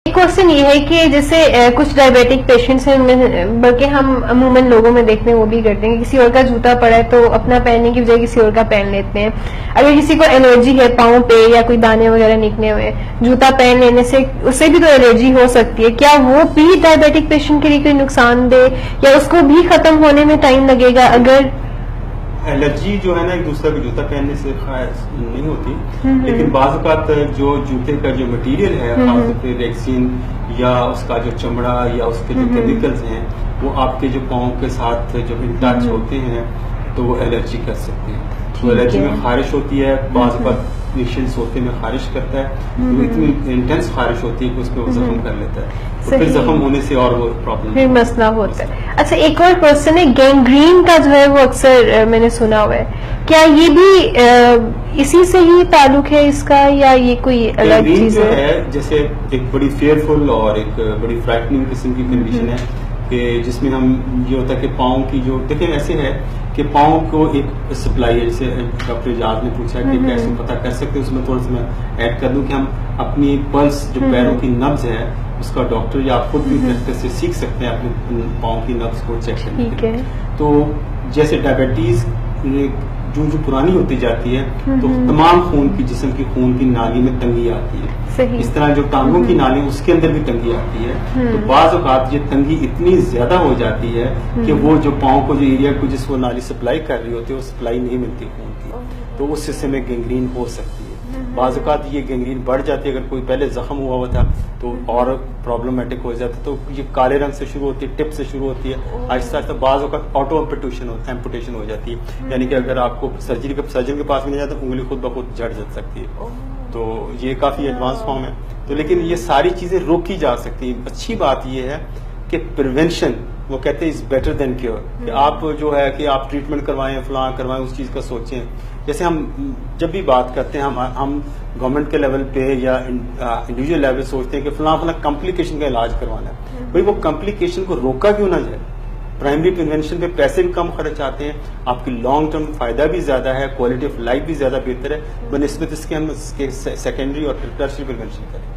Question ये है कि जैसे कुछ डायबिटिक पेशेंट्स हैं, बल्कि हम अमूमन लोगों में देखते हैं वो भी करते हैं, किसी और का जूता पड़ा है तो अपना पहनने की बजाय किसी और का पहन लेते हैं। अगर किसी को एलर्जी है पाँव पे या कोई दाने वगैरह निकले हुए, जूता पहन लेने से उससे भी तो एलर्जी हो सकती है। क्या वो भी डायबिटिक पेशेंट के लिए कोई नुकसानदेह, या उसको भी खत्म होने में टाइम लगेगा? अगर एलर्जी जो है ना एक दूसरे का जूता पहनने से नहीं होती, लेकिन बाज़ औक़ात जो जूते का जो मटेरियल है, खासतौर पे रेक्सिन या उसका जो चमड़ा या उसके जो केमिकल्स हैं वो आपके जो पाँव के साथ जो इन टच होते हैं तो वो एलर्जी कर सकते हैं। तो एलर्जी में खारिश होती है, बाज़ औक़ात पेशेंट्स होते में खारिश करता है, तो इतनी इंटेंस खारिश होती है कि उसको जख्म कर लेता है, तो फिर जख्म होने से और वो प्रॉब्लम फिर मसला होता है। अच्छा, एक और क्वेश्चन है, गैंग्रीन का जो है वो अक्सर मैंने सुना हुआ है, क्या ये भी इसी से ही ताल्लुक है इसका, या ये कोई अलग चीज है? जैसे एक बड़ी फेयरफुल और एक बड़ी फ्राइटनिंग किस्म की कंडीशन है कि जिसमें हम ये होता है कि पाँव की जो देखिए ऐसे है कि पाँव को एक सप्लाई है, जैसे डॉक्टर इजाज ने पूछा कि कैसे पता कर सकते हैं, उसमें थोड़ा सा मैं ऐड कर दूं कि हम अपनी पल्स जो पैरों की नब्ज है उसका डॉक्टर या आप खुद भी तरीके से सीख सकते हैं अपने पाँव की नब्ज को चेक करने के लिए। तो जैसे डायबिटीज जो पुरानी होती जाती है तो तमाम खून की जिस्म की खून की नाली में तंगी आती है, इस तरह जो टांगों की नाली उसके अंदर भी तंगी आती है। तो बाज़ औक़ात ये तंगी इतनी ज्यादा हो जाती है कि वो जो पाँव को जो एरिया को जिसको नाली सप्लाई कर रही होती है वो सप्लाई नहीं मिलती खून की, तो उस हिस्से में गैंग्रीन हो सकती है। बाज़ औक़ात ये गैंग्रीन बढ़ जाती है, अगर कोई पहले जख्म हुआ था तो और प्रॉब्लमैटिक हो जाता है। तो ये काले रंग से शुरू होती है, टिप से शुरू होती है, आहिस्ता आहिस्ता बाज़ औक़ात ऑटो एम्पुटेशन हो जाती है, यानी कि अगर आपको सर्जन के पास भी नहीं जाता उंगली खुद ब खुद झड़ सकती है। तो ये काफी एडवांस फॉर्म है, तो लेकिन ये सारी चीजें रोकी जा सकती है। अच्छी बात ये है कि प्रिवेंशन, वो कहते हैं इज बेटर देन क्योर, कि आप जो है कि आप ट्रीटमेंट करवाएं, फलां करवाएं, उस चीज का सोचें। जैसे हम जब भी बात करते हैं हम गवर्नमेंट के लेवल पे या इंडिविजुअल लेवल सोचते हैं कि फलां कॉम्प्लिकेशन का इलाज करवाना है, भाई वो कॉम्प्लिकेशन को रोका क्यों ना जाए? प्राइमरी प्रिवेंशन पे पैसे भी कम खर्च आते हैं, आपकी लॉन्ग टर्म फायदा भी ज्यादा है, क्वालिटी ऑफ लाइफ भी ज्यादा बेहतर है, बनिस्बत इसके हम सेकेंडरी और टर्शियरी प्रिवेंशन करें।